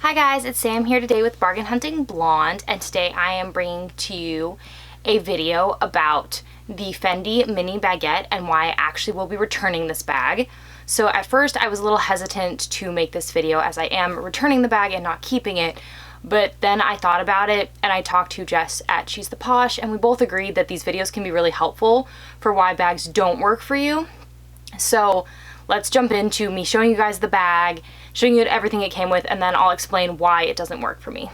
Hi guys, it's Sam here today with Bargain Hunting Blonde, and today I am bringing to you a video about the Fendi mini baguette and why I actually will be returning this bag. So at first I was a little hesitant to make this video as I am returning the bag and not keeping it, but then I thought about it and I talked to Jess at She's the Posh, and we both agreed that these videos can be really helpful for why bags don't work for you. So let's jump into me showing you guys the bag, showing you everything it came with, and then I'll explain why it doesn't work for me.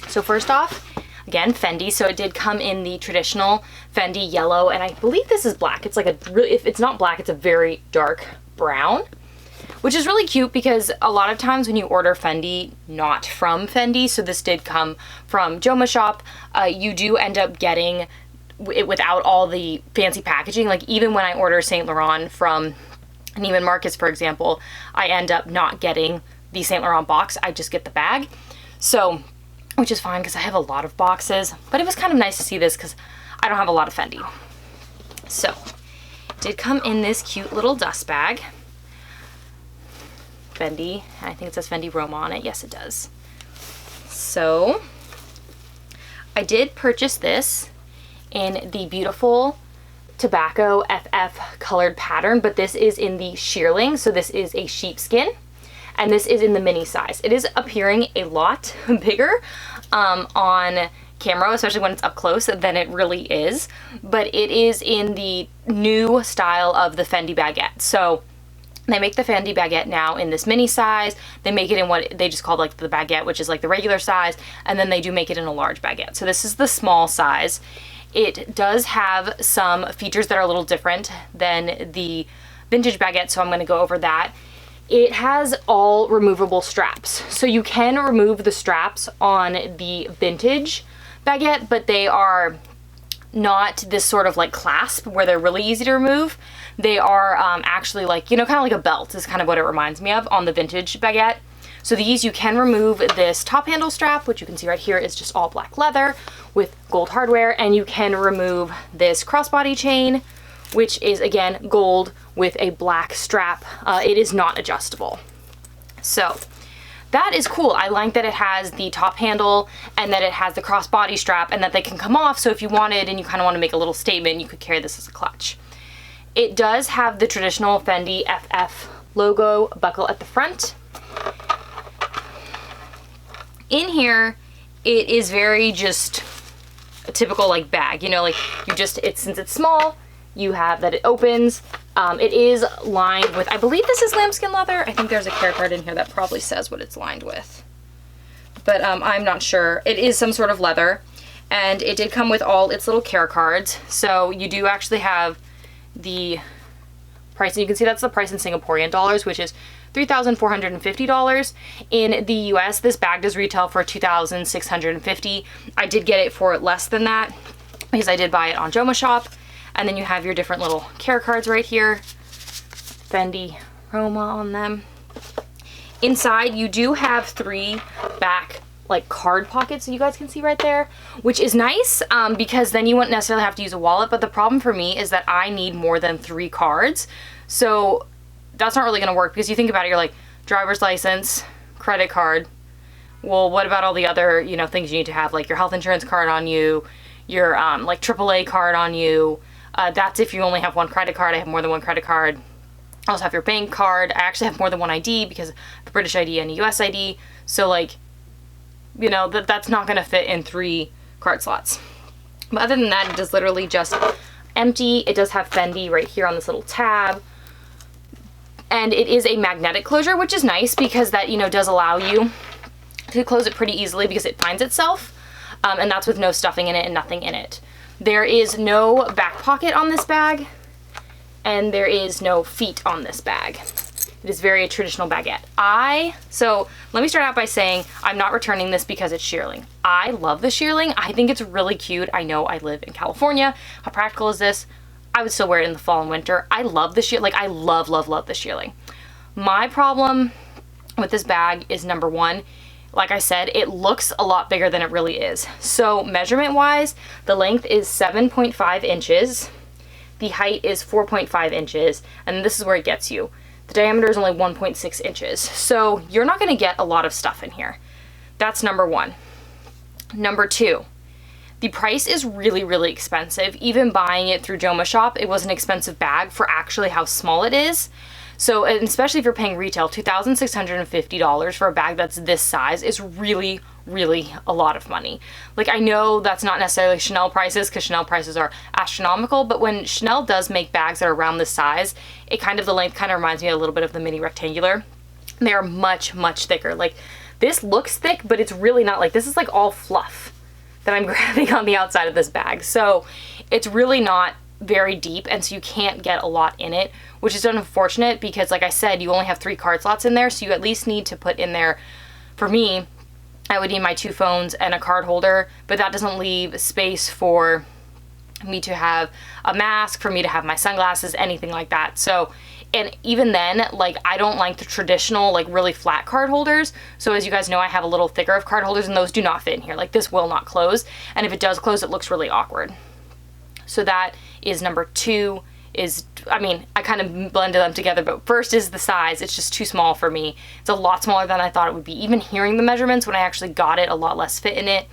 So first off, again, Fendi. So it did come in the traditional Fendi yellow, and I believe this is black. It's like a really, if it's not black, it's a very dark brown, which is really cute because a lot of times when you order Fendi not from Fendi, so this did come from Joma Shop, you do end up getting it without all the fancy packaging. Like even when I order Saint Laurent from Neiman Marcus, for example, I end up not getting the Saint Laurent box. I just get the bag. So, which is fine because I have a lot of boxes, but it was kind of nice to see this because I don't have a lot of Fendi. So, it did come in this cute little dust bag. Fendi, and I think it says Fendi Roma on it. Yes, it does. So, I did purchase this in the beautiful tobacco FF colored pattern, but this is in the Shearling, so this is a sheepskin, and this is in the mini size. It is appearing a lot bigger on camera, especially when it's up close, than it really is, but it is in the new style of the Fendi Baguette. So they make the Fendi Baguette now in this mini size. They make it in what they just call like the baguette, which is like the regular size, and then they do make it in a large baguette. So this is the small size. It does have some features that are a little different than the vintage baguette, so I'm going to go over that. It has all removable straps. So you can remove the straps on the vintage baguette, but they are not this sort of like clasp where they're really easy to remove. They are actually like, you know, kind of like a belt is kind of what it reminds me of on the vintage baguette. So these, you can remove this top handle strap, which you can see right here is just all black leather with gold hardware, and you can remove this crossbody chain, which is again gold with a black strap. It is not adjustable. So that is cool. I like that it has the top handle and that it has the crossbody strap and that they can come off, so if you wanted and you kind of want to make a little statement, you could carry this as a clutch. It does have the traditional Fendi FF logo buckle at the front. In here, it is very just a typical like bag, you know, like you just, since it's small, you have that it opens. It is lined with, I believe this is lambskin leather. I think there's a care card in here that probably says what it's lined with, but I'm not sure. It is some sort of leather, and it did come with all its little care cards. So you do actually have the price, and you can see that's the price in Singaporean dollars, which is $3,450. In the US, this bag does retail for $2,650. I did get it for less than that because I did buy it on Joma Shop. And then you have your different little care cards right here, Fendi Roma on them. Inside, you do have 3 back like card pockets, so you guys can see right there, which is nice because then you wouldn't necessarily have to use a wallet. But the problem for me is that I need more than 3 cards, so that's not really going to work because you think about it, you're like driver's license, credit card. Well, what about all the other, you know, things you need to have, like your health insurance card on you, your like AAA card on you. That's if you only have 1 credit card. I have more than 1 credit card. I also have your bank card. I actually have more than 1 ID because the British ID and a US ID. So like, you know, that's not going to fit in 3 card slots. But other than that, it is literally just empty. It does have Fendi right here on this little tab. And it is a magnetic closure, which is nice because that, you know, does allow you to close it pretty easily because it finds itself. And that's with no stuffing in it and nothing in it. There is no back pocket on this bag, and there is no feet on this bag. It is very a traditional baguette. So let me start out by saying I'm not returning this because it's Shearling. I love the Shearling. I think it's really cute. I know I live in California. How practical is this? I would still wear it in the fall and winter. I love the Shearling. Like I love, love, love the Shearling. My problem with this bag is, number one, like I said, it looks a lot bigger than it really is. So measurement wise, the length is 7.5 inches. The height is 4.5 inches. And this is where it gets you. The diameter is only 1.6 inches. So you're not going to get a lot of stuff in here. That's number one. Number two, the price is really, really expensive. Even buying it through Joma Shop, it was an expensive bag for actually how small it is. So, and especially if you're paying retail, $2,650 for a bag that's this size is really, really a lot of money. Like, I know that's not necessarily Chanel prices, because Chanel prices are astronomical, but when Chanel does make bags that are around this size, it kind of, the length kind of reminds me a little bit of the mini rectangular. They are much, much thicker. Like, this looks thick, but it's really not. Like, this is like all fluff that I'm grabbing on the outside of this bag. So it's really not very deep, and so you can't get a lot in it, which is unfortunate because, like I said, you only have 3 card slots in there, so you at least need to put in there, for me, I would need my 2 phones and a card holder, but that doesn't leave space for me to have a mask, for me to have my sunglasses, anything like that. So, and even then, like, I don't like the traditional, like, really flat card holders. So as you guys know, I have a little thicker of card holders, and those do not fit in here. Like, this will not close, and if it does close, it looks really awkward. So that is number 2. Is, I mean, I kind of blended them together, but first is the size. It's just too small for me. It's a lot smaller than I thought it would be. Even hearing the measurements when I actually got it, a lot less fit in it.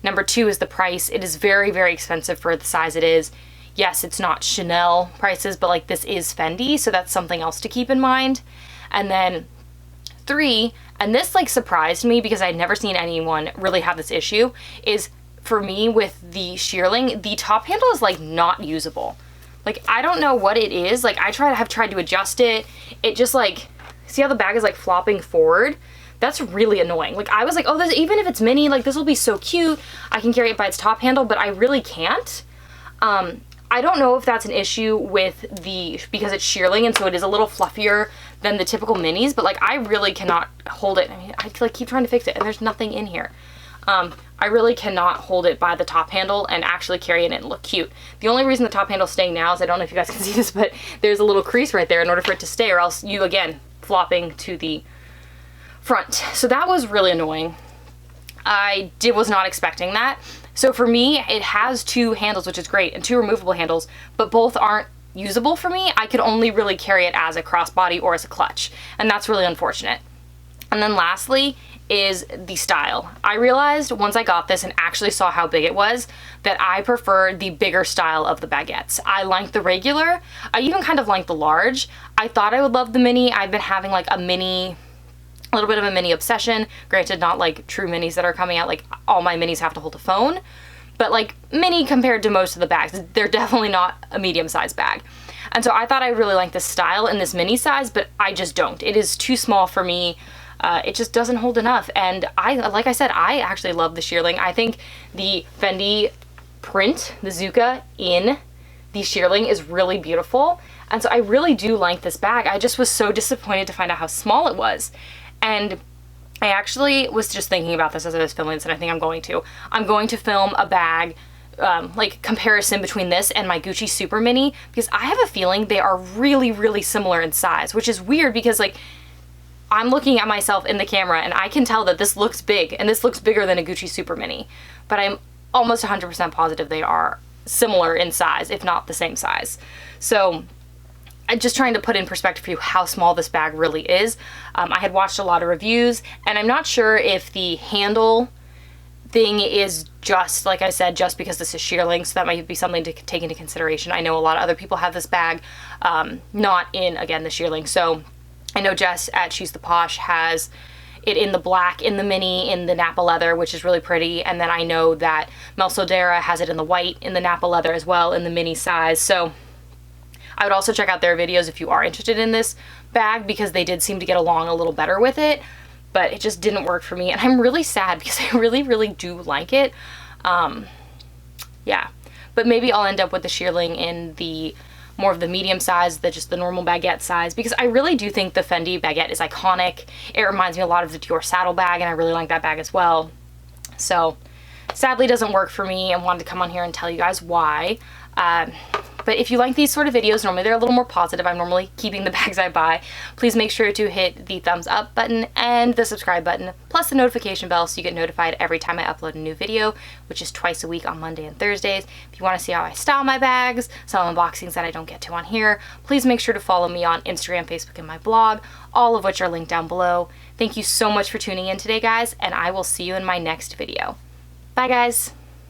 Number 2 is the price. It is very, very expensive for the size it is. Yes, it's not Chanel prices, but like, this is Fendi, so that's something else to keep in mind. And then 3, and this like surprised me because I'd never seen anyone really have this issue, is for me with the Shearling, the top handle is like not usable. Like, I don't know what it is. Like, have tried to adjust it. It just like, see how the bag is like flopping forward? That's really annoying. Like, I was like, oh, this, even if it's mini, like, this will be so cute. I can carry it by its top handle, but I really can't. I don't know if that's an issue with because it's Shearling, and so it is a little fluffier than the typical minis, but like, I really cannot hold it. I mean, I like keep trying to fix it, and there's nothing in here. I really cannot hold it by the top handle and actually carry it and look cute. The only reason the top handle's staying now is, I don't know if you guys can see this, but there's a little crease right there in order for it to stay, or else you, again, flopping to the front. So that was really annoying. Was not expecting that. So for me, it has 2 handles, which is great, and 2 removable handles, but both aren't usable for me. I could only really carry it as a crossbody or as a clutch, and that's really unfortunate. And then lastly is the style. I realized once I got this and actually saw how big it was that I prefer the bigger style of the baguettes. I like the regular. I even kind of like the large. I thought I would love the mini. I've been having like a little bit of a mini obsession. Granted, not like true minis that are coming out. Like, all my minis have to hold a phone, but like mini compared to most of the bags, they're definitely not a medium-sized bag. And so I thought I really liked this style in this mini size, but I just don't. It is too small for me. It just doesn't hold enough. And like I said, I actually love the Shearling. I think the Fendi print, the Zuka in the Shearling, is really beautiful. And so I really do like this bag. I just was so disappointed to find out how small it was. And I actually was just thinking about this as I was filming this, and I think I'm going to film a bag like comparison between this and my Gucci Super Mini, because I have a feeling they are really, really similar in size, which is weird because like, I'm looking at myself in the camera and I can tell that this looks big and this looks bigger than a Gucci Super Mini, but I'm almost 100% positive they are similar in size, if not the same size. So I'm just trying to put in perspective for you how small this bag really is. I had watched a lot of reviews, and I'm not sure if the handle thing is just, like I said, just because this is Shearling, so that might be something to take into consideration. I know a lot of other people have this bag, not in, again, the Shearling. So I know Jess at She's the Posh has it in the black, in the mini, in the Napa leather, which is really pretty. And then I know that Mel Sodera has it in the white, in the Napa leather as well, in the mini size. So I would also check out their videos if you are interested in this bag, because they did seem to get along a little better with it, but it just didn't work for me. And I'm really sad because I really, really do like it. Yeah, but maybe I'll end up with the Shearling in the more of the medium size, just the normal baguette size, because I really do think the Fendi baguette is iconic. It reminds me a lot of the Dior saddle bag, and I really like that bag as well. So sadly doesn't work for me, and wanted to come on here and tell you guys why. But if you like these sort of videos, normally they're a little more positive. I'm normally keeping the bags I buy. Please make sure to hit the thumbs up button and the subscribe button, plus the notification bell so you get notified every time I upload a new video, which is twice a week on Monday and Thursdays. If you want to see how I style my bags, some unboxings that I don't get to on here, please make sure to follow me on Instagram, Facebook, and my blog, all of which are linked down below. Thank you so much for tuning in today, guys, and I will see you in my next video. Bye, guys.